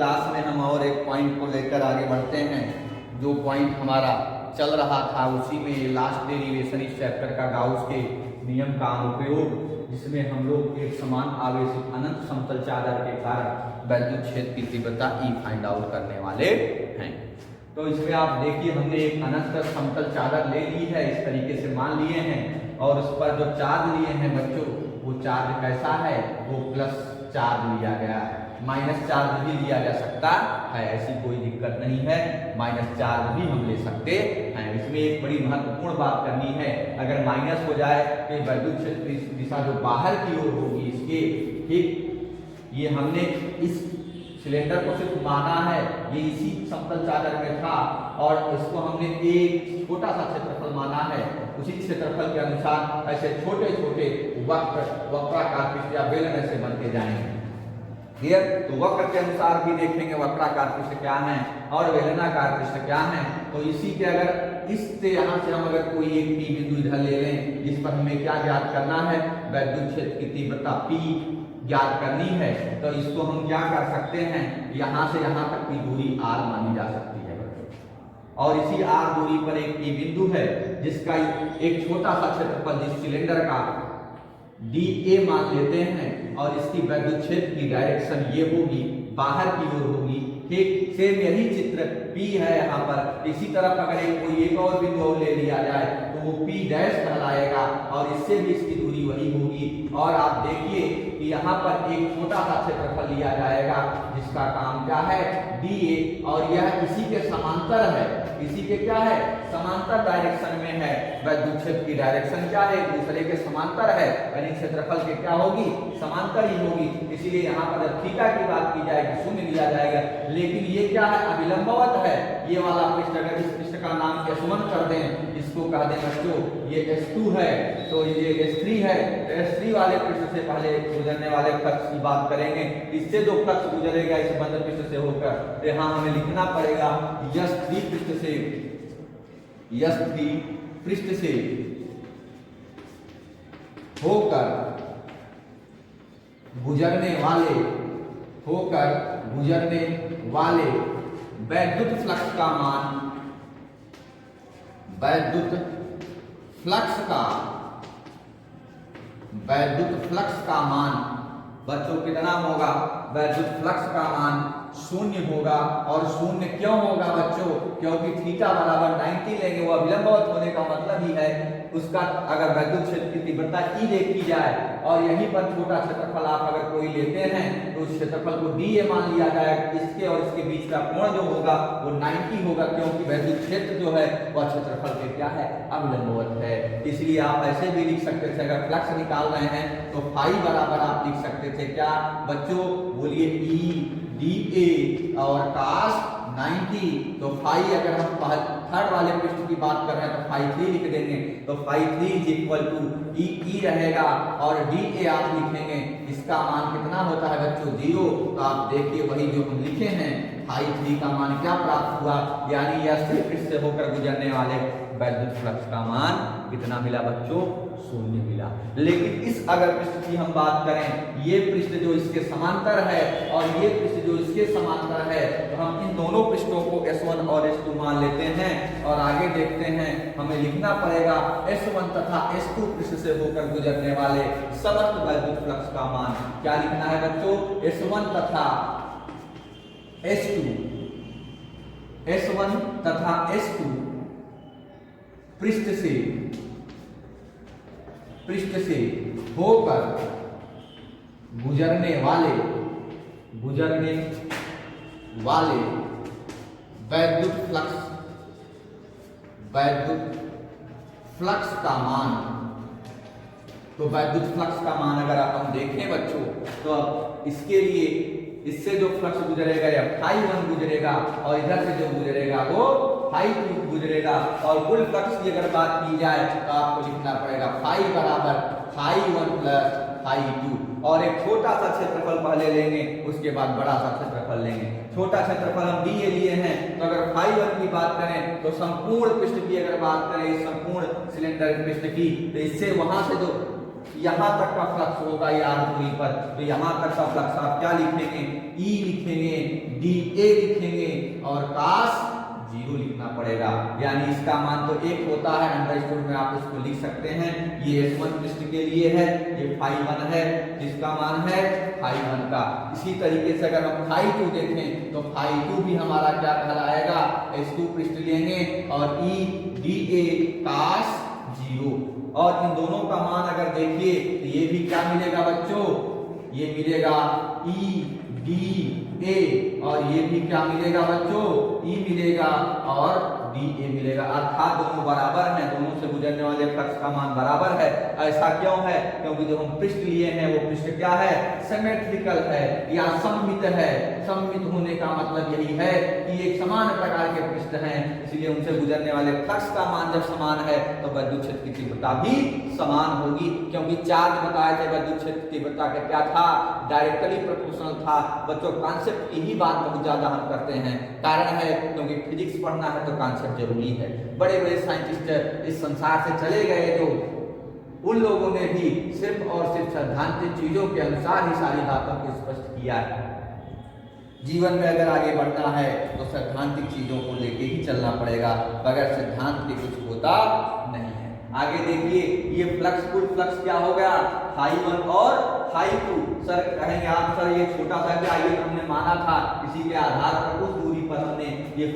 Class में हम और एक पॉइंट को लेकर आगे बढ़ते हैं। जो पॉइंट हमारा चल रहा था उसी में लास्ट डेरिवेशन इस चैप्टर का गाउस के नियम का अनुप्रयोग, जिसमें हम लोग एक समान आवेशित अनंत समतल चादर के कारण वैद्युत क्षेत्र की तीव्रता E फाइंड आउट करने वाले हैं। तो इसमें आप देखिए हमने एक अनंत समतल चादर ले ली है, इस तरीके से मान लिए हैं, और उस पर जो चार्ज लिए हैं बच्चों वो चार्ज कैसा है, वो प्लस चार्ज लिया गया है। माइनस चार्ज भी लिया जा सकता है, ऐसी कोई दिक्कत नहीं है, माइनस चार्ज भी हम ले सकते हैं। इसमें एक बड़ी महत्वपूर्ण बात करनी है, अगर माइनस हो जाए तो वैद्युत क्षेत्र की दिशा जो बाहर की ओर होगी इसके, ठीक, ये हमने इस सिलेंडर को सिर्फ माना है, ये इसी समतल चादर में था और इसको हमने एक छोटा सा क्षेत्रफल माना है। उसी क्षेत्रफल के अनुसार ऐसे छोटे छोटे वक्राकार पृष्ठ या बेलन ऐसे बनते जाएंगे। क्लियर? तो वक्र के अनुसार भी देखेंगे वक्राकार पृष्ठ क्या है और बेलनाकार पृष्ठ क्या है। तो इसी के अगर इससे यहाँ से हम अगर कोई एक P बिंदु इधर ले लें, जिस पर हमें क्या ज्ञात करना है, वैद्युत क्षेत्र की तीव्रता P ज्ञात करनी है, तो इसको हम क्या कर सकते हैं, यहाँ से यहाँ तक की दूरी R मानी जा सकती है बच्चों। और इसी R दूरी पर एक P बिंदु है जिसका एक छोटा सा क्षेत्रफल जिस सिलेंडर का dA मान लेते हैं और इसकी वैद्युत क्षेत्र की डायरेक्शन ये होगी, बाहर की ओर होगी। ठीक सेम यही चित्र P है यहाँ पर, इसी तरफ अगर कोई एक और बिंदु और ले लिया जाए तो वो P डैश कहलाएगा और इससे भी इसकी दूरी वही होगी। और आप देखिए कि यहाँ पर एक छोटा सा क्षेत्रफल लिया जाएगा जिसका काम क्या है, dA, और यह इसी के समांतर है, इसी के क्या है, समांतर डायरेक्शन में है। वैद्युत क्षेत्र की डायरेक्शन क्या है, एक दूसरे के समांतर है, यानी क्षेत्रफल के क्या होगी, समांतर ही होगी। इसीलिए यहाँ पर जब थीटा की बात की जाएगी शून्य लिया जाएगा। लेकिन ये क्या है, अभिलंबवत है ये वाला पृष्ठ। अगर इस पृष्ठ का नाम S1 कर दें, इसको कह दें बच्चों ये S2 है, तो ये S3 है, तो S3 वाले पृष्ठ से पहले गुजरने वाले फ्लक्स की बात करेंगे। इससे जो फ्लक्स गुजरेगा इस बंद पृष्ठ से होकर, तो यहाँ हमें लिखना पड़ेगा S3 पृष्ठ से, S3 पृष्ठ से होकर गुजरने वाले वैद्युत फ्लक्स का मान, वैद्युत फ्लक्स का मान बच्चों कितना होगा, वैद्युत फ्लक्स का मान शून्य होगा। और शून्य क्यों होगा बच्चों, क्योंकि थीटा बराबर 90 लेंगे, वो अभिलंबवत होने का मतलब ही है उसका। अगर वैद्युत क्षेत्र की तीव्रता E देखी जाए और यहीं पर छोटा क्षेत्रफल आप अगर कोई लेते हैं तो उस क्षेत्रफल को dA मान लिया जाए, इसके और इसके बीच का कोण जो होगा वो 90 होगा, क्योंकि वैद्युत क्षेत्र जो है वह क्षेत्रफल के क्या है, अभिलंबवत है। इसलिए आप ऐसे भी लिख सकते थे, अगर फ्लक्स निकाल रहे हैं तो फाई बराबर आप लिख सकते थे क्या बच्चों, बोलिए E dA और cos 90। तो फाई अगर हम थर्ड वाले पृष्ठ की बात कर रहे हैं तो फाई 3 लिख देंगे, तो phi 3 is equal to E रहेगा और dA आप लिखेंगे, इसका मान कितना होता है बच्चों, 0। तो आप देखिए वही जो हम लिखे हैं, फाई 3 का मान क्या प्राप्त हुआ, यानी यह पृष्ठ से होकर गुजरने वाले वैद्युत फ्लक्स का मान कितना मिला बच्चों, शून्य मिला। लेकिन इस अगर पृष्ठ की हम बात करें, ये पृष्ठ जो इसके समांतर है और ये पृष्ठ जो इसके समांतर है, तो हम इन दोनों पृष्ठों को S1 और S2 मान लेते हैं और आगे देखते हैं। हमें लिखना पड़ेगा S1 तथा S2 पृष्ठ से होकर गुजरने वाले समस्त वैद्युत फ्लक्स का मान। क्या लिखना है बच्चों, S1 तथा S2, S1 तथा S2 पृष्ठ से होकर गुजरने वाले वैद्युत फ्लक्स का मान। तो वैद्युत फ्लक्स का मान अगर आप हम देखें बच्चों, तो अब इसके लिए इससे जो फ्लक्स गुजरेगा या φ1 गुजरेगा और इधर से जो गुजरेगा वो φ2 गुजरेगा। और कुल फ्लक्स की अगर बात की जाए तो आपको लिखना पड़ेगा φ बराबर φ1 प्लस φ2। और एक छोटा सा क्षेत्रफल पहले लेंगे, उसके बाद बड़ा सा क्षेत्रफल लेंगे। छोटा क्षेत्रफल हम dA लिए हैं, तो अगर φ1 की बात करें तो संपूर्ण पृष्ठ की अगर बात करें, इस संपूर्ण सिलेंडर पृष्ठ की, तो इससे वहां से जो यहाँ तक का फ्लक्स होगा ये आर दूरी पर, तो यहाँ तक का फ्लक्स आप क्या लिखेंगे, ई लिखेंगे, डी ए लिखेंगे और कास 0 लिखना पड़ेगा। यानी इसका मान तो 1 होता है, अंडरस्टूड में आप इसको लिख सकते हैं। ये S1 पृष्ठ के लिए है, ये φ1 है जिसका मान है φ1 का। इसी तरीके से अगर हम φ2 देखें तो φ2 भी हमारा क्या कहलाएगा, S2 पृष्ठ लेंगे और ई डी ए कास 0, और इन दोनों का मान अगर देखिए तो ये भी क्या मिलेगा बच्चों, ये मिलेगा ई डी ए, और ये भी क्या मिलेगा बच्चों, ई मिलेगा और डी ए मिलेगा, अर्थात दोनों बराबर हैं, दोनों से गुजरने वाले फ्लक्स का मान बराबर है। ऐसा क्यों है, क्योंकि जो हम पृष्ठ लिए हैं वो पृष्ठ क्या है, सिमेट्रिकल है या सममित है। सममित होने का मतलब यही है कि एक समान प्रकार के पृष्ठ हैं, इसलिए उनसे गुजरने वाले फ्लक्स का मान जब समान है तो विद्युत क्षेत्र की तीव्रता भी समान होगी, क्योंकि चार्ज बताए थे विद्युत क्षेत्र की तीव्रता का क्या था, डायरेक्टली प्रोपोर्शनल था। बच्चों कॉन्सेप्ट की ही बात बहुत ज्यादा हम करते हैं, कारण है क्योंकि फिजिक्स पढ़ना है तो कॉन्सेप्ट जरूरी है। बड़े बड़े साइंटिस्ट इस संसार से चले गए जो उन लोगों ने भी सिर्फ और सिर्फ सैद्धांतिक चीजों के अनुसार ही सारी बातों को स्पष्ट किया है। जीवन में अगर आगे बढ़ना है तो सैद्धांतिक चीजों को लेके ही चलना पड़ेगा, बगैर सिद्धांत के कुछ होता नहीं है। आगे देखिए ये फ्लक्स, कुल फ्लक्स क्या हो गया, φ1 और φ2। सर कहेंगे आप सर ये छोटा सा क्या, ये हमने माना था, इसी के आधार पर उस दूरी पर हमने ये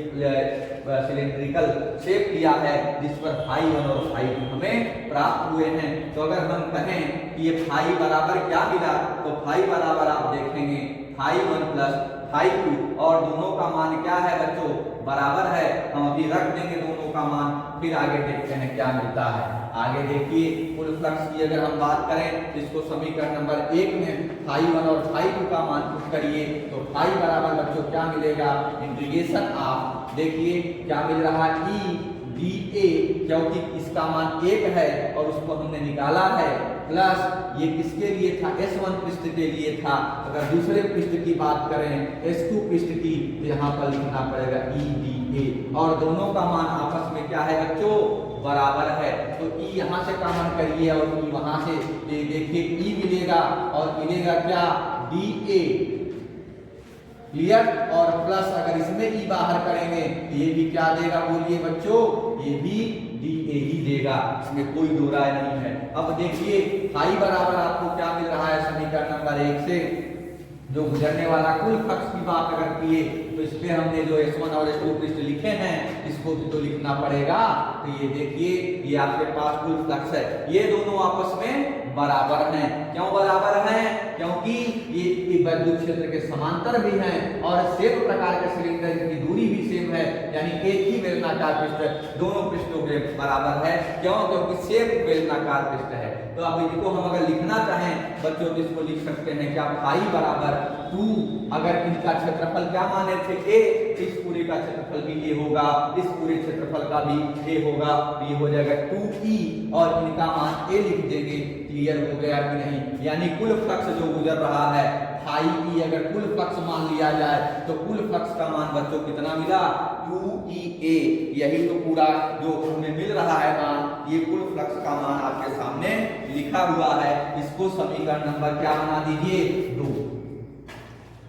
सिलेंड्रिकल शेप लिया है जिस पर φ1 और φ2 हमें प्राप्त हुए हैं। तो अगर हम कहें कि ये φ बराबर क्या मिला, तो φ बराबर आप देखेंगे φ1 प्लस φ2, और दोनों का मान क्या है बच्चों, बराबर है। हम अभी रख देंगे दोनों का मान, फिर आगे देखते हैं क्या मिलता है। आगे देखिए कुल फ्लक्स की अगर हम बात करें, इसको समीकरण नंबर 1 में φ1 और φ2 का मान पुट करिए तो φ बराबर बच्चों क्या मिलेगा, इंटीग्रेशन आप देखिए क्या मिल रहा है, ई डी ए, क्योंकि इसका मान 1 है और उसको हमने निकाला है, प्लस ये किसके लिए था, S1 पृष्ठ के लिए था। अगर दूसरे पृष्ठ की बात करें S2 पृष्ठ की, तो यहाँ पर लिखना पड़ेगा ई डी ए, और दोनों का मान आपस में क्या है बच्चों, बराबर है। तो ई यहाँ से कॉमन करिए और ई वहां से, देखिए ई मिलेगा और मिलेगा क्या, डी ए, क्लियर, और प्लस अगर इसमें ई बाहर करेंगे तो ये भी क्या देगा, बोलिए बच्चों, ये भी डी ए ही देगा, इसमें कोई दो राय नहीं है। अब देखिए φ बराबर आपको क्या मिल रहा है, समीकरण नंबर 1 से जो गुजरने वाला कुल फ्लक्स की बात अगर किए तो इसमें हमने जो S1 और S2 पृष्ठ लिखे हैं इसको भी तो लिखना पड़ेगा। तो ये देखिए ये आपके पास कुल फ्लक्स है, ये दोनों आपस में बराबर हैं। क्यों बराबर हैं, क्योंकि ये विद्युत क्षेत्र के समांतर भी हैं और सेम प्रकार के सिलेंडर की दूरी भी सेम है, यानी एक ही बेलनाकार पृष्ठ दोनों पृष्ठों के बराबर है। क्यों, क्योंकि सेम बेलनाकार पृष्ठ है। तो अब इसको हम अगर लिखना चाहें बच्चों तो इसको लिख सकते हैं क्या, φ बराबर 2, अगर इनका क्षेत्रफल क्या माने थे a, इस पूरे का क्षेत्रफल भी a होगा, इस पूरे क्षेत्रफल का भी a होगा, ये हो जाएगा 2e, और इनका मान a लिख देंगे। क्लियर हो गया कि नहीं, यानी कुल फ्लक्स जो गुजर रहा है φe, अगर कुल फ्लक्स मान लिया जाए तो कुल फ्लक्स का मान बच्चों कितना मिला, 2ea। यही तो पूरा जो हमें मिल रहा है मान, ये कुल फ्लक्स का मान आपके सामने लिखा हुआ है। इसको समीकरण नंबर क्या बना दीजिए, 2।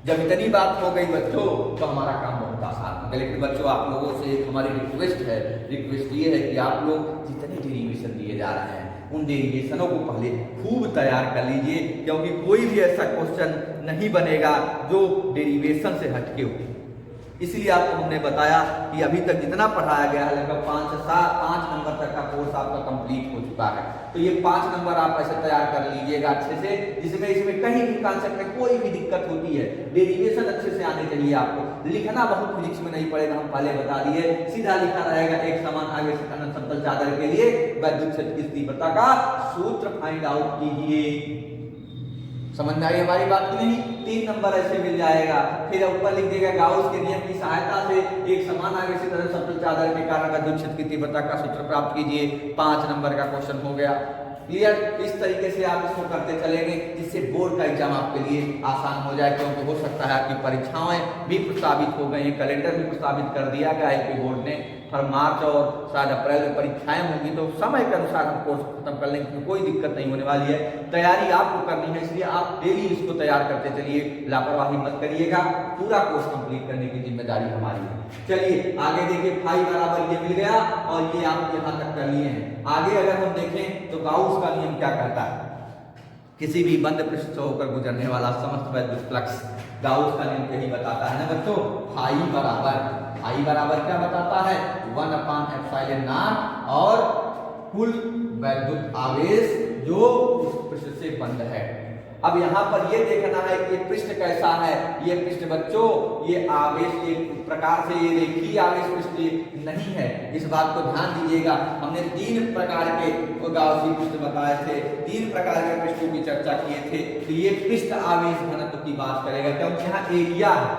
जब इतनी बात हो गई बच्चों तो हमारा काम बहुत आसान हो गया। लेकिन बच्चों आप लोगों से एक हमारी रिक्वेस्ट ये है कि आप लोग जितने डेरिवेशन दिए जा रहे हैं उन डेरिवेशनों को पहले खूब तैयार कर लीजिए, क्योंकि कोई भी ऐसा क्वेश्चन नहीं बनेगा जो डेरिवेशन से हटके हो। इसलिए आपको हमने बताया कि अभी तक जितना पढ़ाया गया है लगभग 5 नंबर तक का कोर्स आपका कंप्लीट हो चुका है। तो ये 5 नंबर आप ऐसे तैयार कर लीजिएगा अच्छे से, जिसमें इसमें कहीं भी कॉन्सेप्ट में कोई भी दिक्कत होती है, डेरिवेशन अच्छे से आने चाहिए। आपको लिखना बहुत फिजिक्स में नहीं पड़ेगा, हम पहले बता दिए, सीधा लिखा रहेगा एक समान आगे से अनंत समतल चादर के लिए विद्युत क्षेत्र की तीव्रता का सूत्र फाइंड आउट कीजिए। समझ में आई हमारी बात की नहीं, 3 नंबर ऐसे मिल जाएगा। फिर ऊपर लिख देगा गाउस के नियम की सहायता से एक समान आगे से तरह समतल चादर के कारण विद्युत क्षेत्र की तीव्रता का सूत्र प्राप्त कीजिए। 5 नंबर का क्वेश्चन हो गया। क्लियर, इस तरीके से आप इसको करते चलेंगे जिससे बोर्ड का एग्जाम आपके लिए आसान हो जाए, क्योंकि हो सकता है आपकी परीक्षाएं भी प्रस्तावित हो गई, कैलेंडर भी प्रस्तावित कर दिया गया है बोर्ड ने। और मार्च और शायद अप्रैल में परीक्षाएं होंगी, तो समय के अनुसार हम कोर्स खत्म कर लेंगे, कोई दिक्कत नहीं होने वाली है। तैयारी आपको करनी है, इसलिए आप डेली इसको तैयार करते चलिए, लापरवाही मत करिएगा, पूरा कोर्स कंप्लीट करने की जिम्मेदारी हमारी है। चलिए आगे देखिए, फाई बराबर ये मिल गया और ये आप यहाँ तक कर लिए हैं। आगे अगर हम देखें तो गाउस का नियम क्या कहता है, किसी भी बंद पृष्ठ से होकर गुजरने वाला समस्त वैद्युत फ्लक्स, गाउस का नियम यही बताता है ना बच्चों। फाई बराबर क्या बताता है, 1/ε0 और कुल वैद्युत आवेश जो उस पृष्ठ से बंद है। अब यहाँ पर ये देखना है कि ये पृष्ठ कैसा है। ये पृष्ठ बच्चों, ये आवेश एक प्रकार से ये रेखीय आवेश पृष्ठ नहीं है, इस बात को ध्यान दीजिएगा। हमने 3 प्रकार के गाउसी पृष्ठ बताए थे, 3 प्रकार के पृष्ठों की चर्चा किए थे। तो ये पृष्ठ आवेश घनत्व की बात करेगा, क्योंकि यहाँ एरिया है,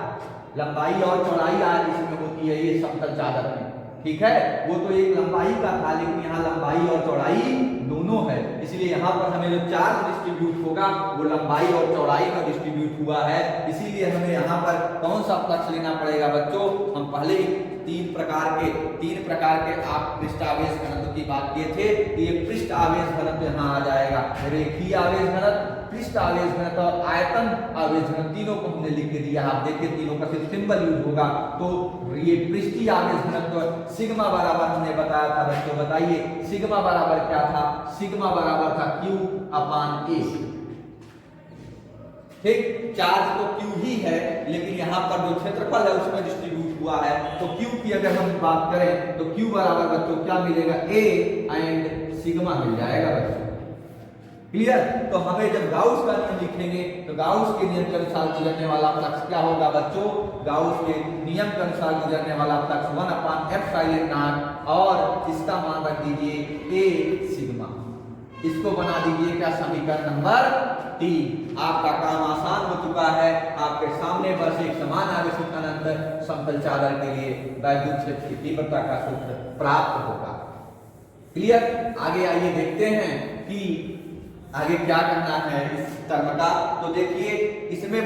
लंबाई और चौड़ाई आज इसमें होती है ये समतल चादर में, ठीक है। वो तो एक लंबाई का था, लेकिन यहाँ लंबाई और चौड़ाई दोनों है, इसलिए यहाँ पर हमें जो चार्ज डिस्ट्रीब्यूट होगा वो लंबाई और चौड़ाई में डिस्ट्रीब्यूट हुआ है। इसीलिए हमें यहाँ पर कौन सा फ्लक्स लेना पड़ेगा बच्चों, हम पहले ही 3 प्रकार के आप पृष्ठ आवेश घनत्व की बात किए थे। तो ये पृष्ठ आवेश घनत्व यहाँ आ जाएगा, रेखीय आवेश घनत्व, पृष्ठ आवेश घनत्व और आयतन आवेश घनत्व, तीनों को हमने लिख के दिया। आप देखिए तीनों का सिंबल यूज होगा। तो ये पृष्ठीय आवेश घनत्व सिग्मा बराबर हमने बताया था बच्चों, बताइए सिग्मा बराबर क्या था, सिग्मा बराबर था Q/A, ठीक। चार्ज तो Q ही है, लेकिन यहाँ पर जो क्षेत्रफल है उसमें डिस्ट्रीब्यूट हुआ है। तो Q की अगर हम बात करें तो Q बराबर बच्चों क्या मिलेगा, A एंड सिग्मा मिल जाएगा बच्चों, क्लियर। तो हमें जब गाउस का नियम लिखेंगे तो गाउस के नियम के अनुसार गुजरने वाला फ्लक्स क्या होगा बच्चों, गाउस के नियम के अनुसार गुजरने वाला फ्लक्स 1/ε0 और इसका मान रख दीजिए A सिग्मा। इसको बना दीजिए क्या, समीकरण नंबर 3। आपका काम आसान हो चुका है, आपके सामने बस एक समान आवेशित अनंत समतल चादर के लिए वैद्युत क्षेत्र की तीव्रता का सूत्र प्राप्त होगा, क्लियर। आगे आइए देखते हैं कि आगे क्या करना है इस टर्म का। तो देखिए इसमें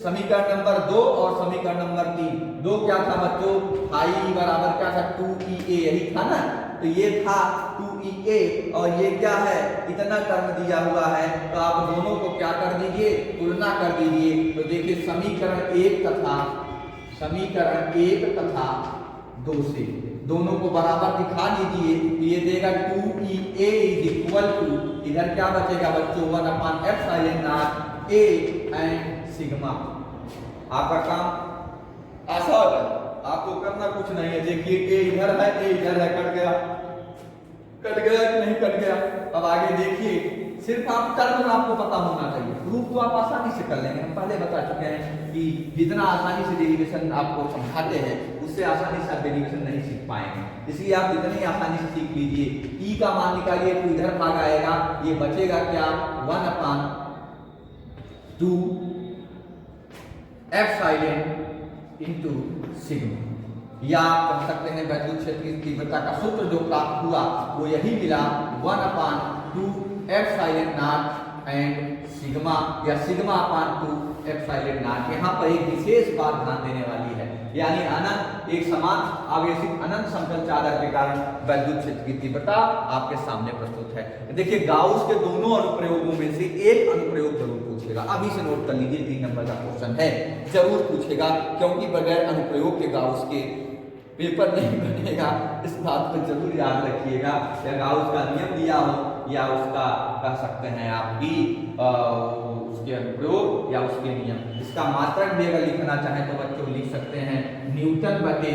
समीकरण नंबर 2 और समीकरण नंबर 3, 2 क्या था बच्चों, फाई बराबर क्या था 2EA, यही था ना। तो ये था 2EA और ये क्या है, इतना टर्म दिया हुआ है। तो आप दोनों को क्या कर दीजिए, तुलना कर दीजिए। तो देखिए समीकरण 1 तथा 2 से दोनों को बराबर दिखा दीजिए। तो ये देगा 2EA इज इक्वल टू, इधर क्या बचेगा बच्चों, 1/ε0 A एंड सिग्मा। आपका काम आसान है, आपको करना कुछ नहीं है। देखिए A इधर है, A इधर है, कट गया कि नहीं कट गया। अब आगे देखिए, सिर्फ आप टर्म आपको पता होना चाहिए, प्रूफ तो आप आसानी से कर लेंगे। हम पहले बता चुके हैं कि जितना आसानी से डेरिवेशन आपको समझाते हैं उससे आसानी से आप डेरिवेशन नहीं सीख पाएंगे, इसलिए आप जितनी आसानी से सीख लीजिए। E का मान निकालिए तो इधर भाग आएगा, ये बचेगा क्या, 1/2 ε सिग्मा। या आप कह सकते हैं वैद्युत क्षेत्र की तीव्रता का सूत्र जो प्राप्त हुआ वो यही मिला, 1/2 ε0 एंड सिग्मा, या सिग्मा/2 ε0। यहाँ पर एक विशेष बात ध्यान देने वाली है, यानी अनंत एक समान आवेशित अनंत समतल चादर के कारण वैद्युत क्षेत्र की तीव्रता आपके सामने प्रस्तुत है। देखिए गाउस के दोनों अनुप्रयोगों में से एक अनुप्रयोग जरूर पूछेगा, अभी से नोट कर लीजिए, 3 नंबर का क्वेश्चन है, जरूर पूछेगा, क्योंकि बगैर अनुप्रयोग के गाउस के पेपर नहीं बनेगा, इस बात को जरूर याद रखिएगा। या गाउस का नियम दिया हो या उसका कह सकते हैं आपकी उसके अनुप्रयोग या उसके नियम, इसका मात्रक भी अगर लिखना चाहें तो बच्चों लिख सकते हैं न्यूटन बटे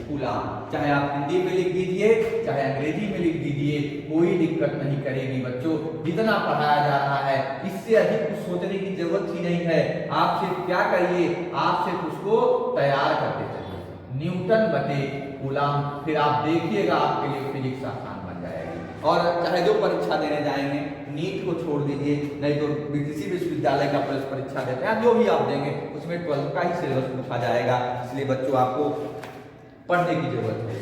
कूलाम। चाहे आप हिंदी में लिख दीजिए चाहे अंग्रेजी में लिख दीजिए, कोई दिक्कत नहीं करेगी बच्चों। जितना पढ़ाया जा रहा है इससे अधिक कुछ सोचने की जरूरत ही नहीं है। आप सिर्फ क्या करिए, आप सिर्फ उसको तैयार करते चलिए, न्यूटन बटे कूलाम, फिर आप देखिएगा आपके लिए फिजिक्स आसान बन जाएगी। और चाहे जो परीक्षा देने जाएंगे, नीट को छोड़ दीजिए, नहीं तो किसी विश्वविद्यालय का प्रवेश परीक्षा देते हैं, जो भी आप देंगे उसमें 12th का ही सिलेबस पूछा जाएगा, इसलिए बच्चों आपको पढ़ने की जरूरत है।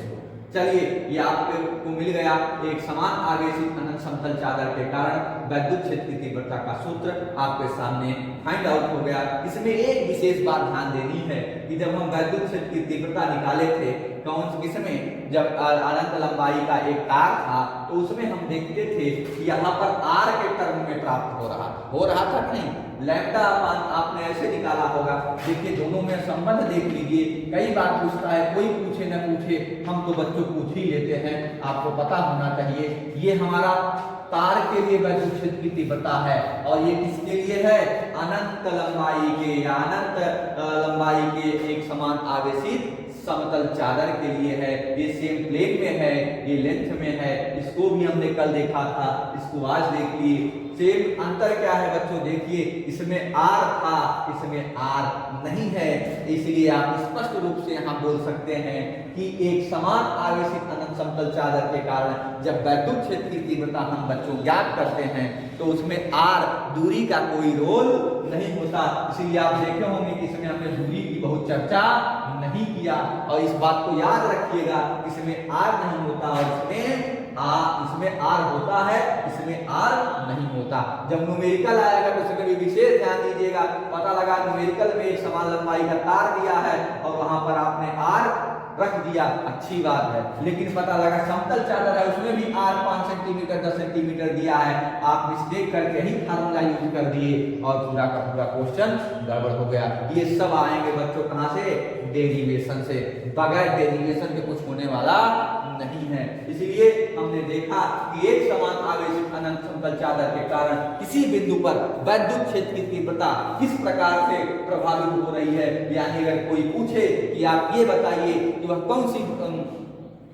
चलिए, ये आपको मिल गया एक समान आवेशित अनंत समतल चादर के कारण वैद्युत क्षेत्र की तीव्रता का सूत्र आपके सामने फाइंड आउट हो गया। इसमें एक विशेष बात ध्यान देनी है कि जब हम वैद्युत क्षेत्र की तीव्रता निकाले थे किसमें, जब अनंत लंबाई का एक तार था तो उसमें हम देखते थे कि यहाँ पर आर के टर्म में प्राप्त हो रहा था कि नहीं, लैम्डा आपने ऐसे निकाला होगा। देखिए दोनों में संबंध देख लीजिए, कई बार पूछता है, कोई पूछे न पूछे हम तो बच्चों पूछ ही लेते हैं, आपको पता होना चाहिए। ये हमारा तार के लिए वैद्युत क्षेत्र की तीव्रता है और ये किसके लिए है, अनंत लंबाई के या अनंत लंबाई के एक समान आवेशित समतल चादर के लिए है। ये सेम प्लेन में है, ये लेंथ में है, इसको भी हमने कल देखा था, इसको आज देख लिए। सेम अंतर क्या है बच्चों, देखिए इसमें आर था, इसमें आर नहीं है, इसलिए आप स्पष्ट रूप से यहाँ बोल सकते हैं कि एक समान आवेशित अनंत समतल चादर के कारण जब वैद्युत क्षेत्र की तीव्रता हम बच्चों ज्ञात करते हैं तो उसमें आर दूरी का कोई रोल नहीं होता। इसीलिए आप देखे होंगे कि इसमें हमने दूरी की बहुत चर्चा नहीं किया, और इस बात को याद रखिएगा, इसमें आर नहीं होता और इसमें आर होता है, इसमें आर नहीं होता। जब न्यूमेरिकल आएगा तो उसमें भी विशेष ध्यान दीजिएगा। पता लगा न्यूमेरिकल में एक समान लंबाई का तार दिया है और वहां पर आपने आर रख दिया, अच्छी बात है, लेकिन पता लगा समतल चादर है उसमें भी आर 5 सेंटीमीटर 10 सेंटीमीटर दिया है, आप मिस्टेक करके ही फार्मूला यूज कर दिए और पूरा का पूरा क्वेश्चन गड़बड़ हो गया। ये सब आएंगे बच्चों कहां से, डेरिवेशन से, बगैर डेरिवेशन के कुछ होने वाला नहीं है। इसलिए हमने देखा कि एक समान आवेशित अनंत समतल चादर के कारण किसी बिंदु पर वैद्युत क्षेत्र की तीव्रता किस प्रकार से प्रभावित हो रही है, यानी अगर कोई पूछे कि आप ये बताइए कि वह कौन सी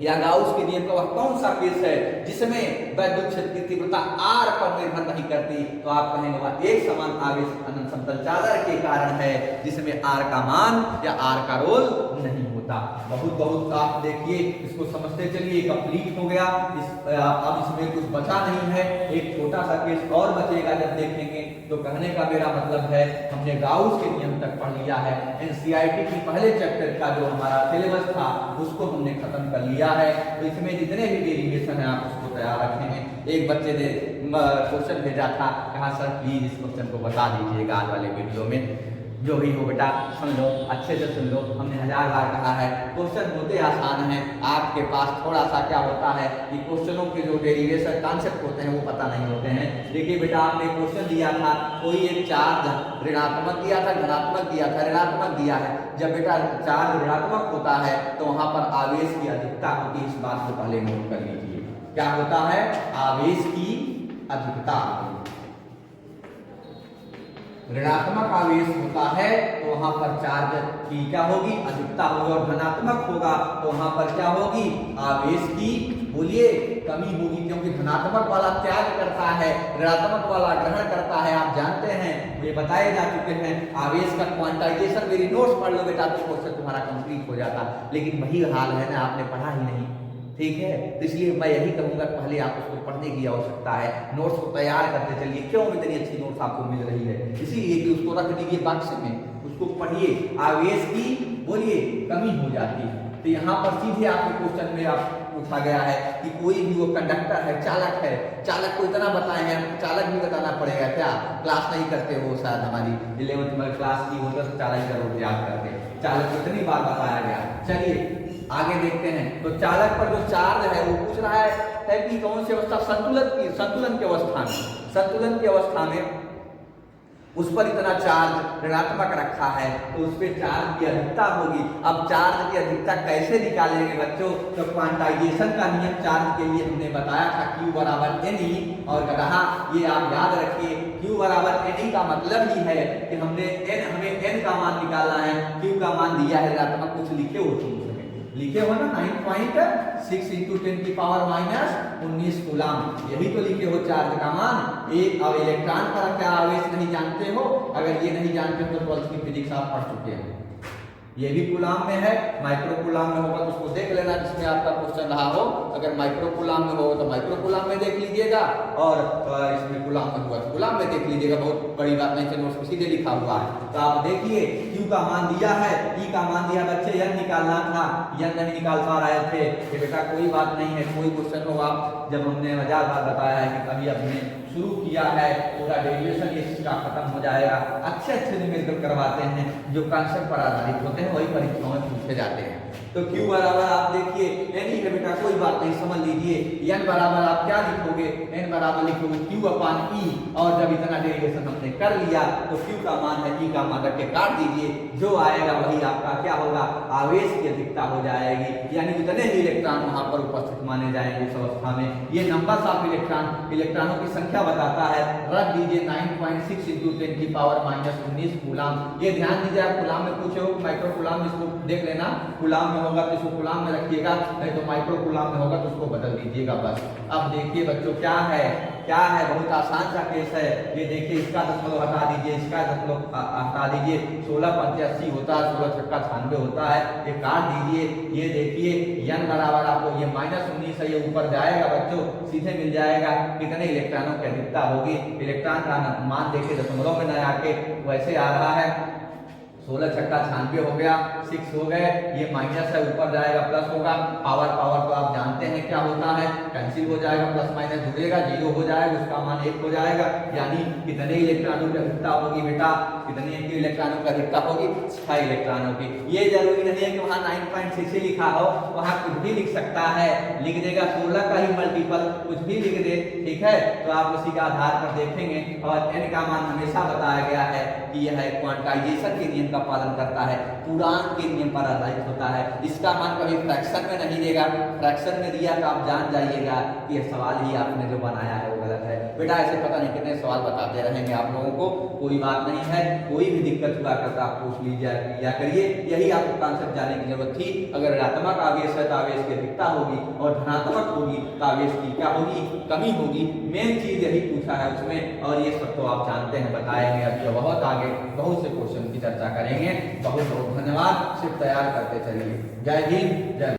या गाउस के नियम का वह कौन सा केस है जिसमें वैद्युत क्षेत्र की तीव्रता आर पर निर्भर नहीं करती, तो आप कहेंगे वह एक समान आवेशित अनंत समतल चादर के कारण है जिसमें आर का मान या आर का रोल नहीं होता। बहुत आप देखिए, इसको समझते चलिए, कंप्लीट हो गया। अब इसमें कुछ बचा नहीं है, एक छोटा सा केस और बचेगा जब देखेंगे। तो कहने का मेरा मतलब है हमने गाउस के नियम तक पढ़ लिया है, एनसीईआरटी की पहले चैप्टर का जो हमारा सिलेबस था उसको हमने खत्म कर लिया है। तो इसमें जितने भी डेरिवेशन है आप उसको तैयार रखेंगे। एक बच्चे ने क्वेश्चन भेजा था, कहा सर प्लीज इस क्वेश्चन को बता दीजिएगा आज वाले वीडियो में। जो भी हो बेटा सुन लो, अच्छे से सुन लो, हमने 1000 बार कहा है क्वेश्चन होते आसान हैं, आपके पास थोड़ा सा क्या होता है कि क्वेश्चनों के जो डेरिवेशन कॉन्सेप्ट होते हैं वो पता नहीं होते हैं। देखिए बेटा आपने क्वेश्चन दिया था, कोई एक चार्ज ऋणात्मक दिया था, धनात्मक दिया था, ऋणात्मक दिया है। जब बेटा चार्ज ऋणात्मक होता है तो वहां पर आवेश की अधिकता होती है, इस बात को पहले नोट कर लीजिए। क्या होता है, आवेश की अधिकता। ऋणात्मक आवेश होता है तो वहां पर चार्ज की क्या होगी, अधिकता होगी, और धनात्मक होगा तो वहां पर क्या होगी, आवेश की बोलिए कमी होगी, क्योंकि धनात्मक वाला त्याग करता है, ऋणात्मक वाला ग्रहण करता है। आप जानते हैं, ये बताए जा चुके हैं। आवेश का क्वांटाइजेशन मेरी नोट्स पढ़ लो बेटा तो क्वेश्चन तुम्हारा कंप्लीट हो जाता, लेकिन वही हाल है ना, आपने पढ़ा ही नहीं, ठीक है। तो इसलिए मैं यही कहूंगा पहले आप उसको पढ़ने की आवश्यकता है, नोट्स को तैयार करते चलिए। क्यों इतनी अच्छी नोट्स आपको मिल रही है, इसीलिए कि उसको रख दीजिए बक्स में, उसको पढ़िए। आवेश की बोलिए कमी हो जाती है। तो यहाँ पर सीधे आपके क्वेश्चन में आप पूछा गया है कि कोई भी वो कंडक्टर है, चालक है, चालक को इतना बताए हैं, चालक भी बताना पड़ेगा क्या, क्लास नहीं करते हो शायद, हमारी 11th में क्लास की हो तो चालक जरूर याद करते, चालक को इतनी बार बताया गया। चलिए आगे देखते हैं। तो चालक पर जो चार्ज है वो पूछ रहा है कि कौन सी अवस्था, संतुलन की अवस्था में, संतुलन की अवस्था में उस पर इतना चार्ज ऋणात्मक रखा है तो उस पर चार्ज की अधिकता होगी। अब चार्ज की अधिकता कैसे निकालेंगे बच्चों, तो क्वांटाइजेशन का नियम चार्ज के लिए हमने बताया था, Q बराबर NE, और कहा ये आप याद रखिए, Q बराबर NE का मतलब ही है कि हमें N का मान निकालना है, Q का मान दिया है ऋणात्मक, कुछ लिखे हो लिखे हो ना 9.6 × 10⁻⁻19 कूलम, यही तो लिखे हो चार्ज का मान। एक अब इलेक्ट्रॉन पर क्या आवेश नहीं जानते हो, अगर ये नहीं जानते हो तो 12th की फिजिक्स आप पढ़ चुके हैं। ये भी कूलाम में है, माइक्रो कूलाम में होगा तो उसको देख लेना जिसमें आपका क्वेश्चन रहा हो। अगर माइक्रो कूलाम में होगा तो माइक्रो कूलाम में देख लीजिएगा, और इसमें कूलाम में हुआ तो कूलाम में देख लीजिएगा। बहुत बड़ी बात नहीं, चलो उसको सीधे लिखा हुआ है। तो आप देखिए Q का मान दिया है, E का मान दिया बच्चे, N निकालना था, N नहीं निकाल पा रहे थे। ये बेटा कोई बात नहीं है, कोई क्वेश्चन होगा जब हमने मजा बताया है कि कभी हमने शुरू किया है पूरा डेरिवेशन ये इसका खत्म हो जाएगा। अच्छे न्यूमेरिकल करवाते हैं जो कॉन्सेप्ट पर आधारित होते हैं, वही परीक्षाओं में पूछे जाते हैं। तो Q बराबर आप देखिए N ही है बेटा, कोई बात नहीं, समझ लीजिए। N बराबर आप क्या लिखोगे, N बराबर लिखोगे Q अपान E, और जब इतना डेरिवेशन हमने कर लिया तो Q का मान है, E का मान रख के काट दीजिए, जो आएगा वही आपका क्या होगा, आवेश की अधिकता हो जाएगी, यानी जितने भी इलेक्ट्रॉन वहां पर उपस्थित माने जाएंगे उस अवस्था में। ये नंबर्स ऑफ इलेक्ट्रॉनों की संख्या बताता है। रख दीजिए 9.6 × 10⁻⁻19 कूलाम। ये ध्यान दीजिए, आप कूलाम में पूछे हो माइक्रो कूलाम, इसको देख लेना, कूलाम में होगा तो इसको कूलाम में रखिएगा, नहीं तो माइक्रो कूलाम में होगा तो उसको बदल दीजिएगा बस। अब देखिए बच्चों क्या है, बहुत आसान सा केस है। ये देखिए इसका दशमलव हटा दीजिए, इसका दशमलव हटा दीजिए, 16 × 5 = 80 होता है, 16 × 6 = 96 होता है, ये काट दीजिए। ये देखिए N बराबर आपको ये -19 है, ये ऊपर जाएगा बच्चों, सीधे मिल जाएगा कितने इलेक्ट्रॉनों की अधिकता होगी। इलेक्ट्रॉन का मान देखिए दशमलव में न आके वैसे आ रहा है, 16 × 6 = 96 हो गया, 6 हो गए, ये माइनस है ऊपर जाएगा प्लस होगा। पावर तो आप जानते हैं क्या होता है, कैंसिल हो जाएगा, प्लस माइनस जुड़ेगा, 0 हो जाएगा, उसका मान 1 हो जाएगा। यानी कितने इलेक्ट्रॉनों की अधिकता होगी बेटा, कितने इलेक्ट्रॉनों की अधिकता होगी, 6 इलेक्ट्रॉनों की। ये जरूरी नहीं है कि वहाँ 9.6 ही लिखा हो, वहाँ कुछ भी लिख सकता है, लिख देगा 16 का ही मल्टीपल, कुछ भी लिख दे, ठीक है। तो आप उसी के आधार पर देखेंगे। और N का मान हमेशा बताया गया है कि यह क्वांटाइजेशन के नियम का पालन करता है, पूर्णांक के नियम पर आधारित होता है। इसका मान कभी फ्रैक्शन में नहीं देगा, फ्रैक्शन में दिया तो आप जान जाइएगा कि यह सवाल ही आपने जो बनाया है वो गलत है। बेटा ऐसे पता नहीं कितने सवाल बताते रहेंगे आप लोगों को, कोई बात नहीं है, कोई भी दिक्कत हुआ करता आप पूछ लीजिए करिए, यही आपको कॉन्सेप्ट जानने की जरूरत थी। अगर ऋणात्मक आवेश है तो आवेश की अधिकता होगी, और धनात्मक होगी तो आवेश की क्या होगी, कमी होगी। मेन चीज यही पूछा है उसमें, और ये सब तो आप जानते हैं, बताएंगे अभी बहुत आगे बहुत से क्वेश्चन की चर्चा करेंगे। बहुत बहुत धन्यवाद, सिर्फ तैयार करते चलिए। जय हिंद, जय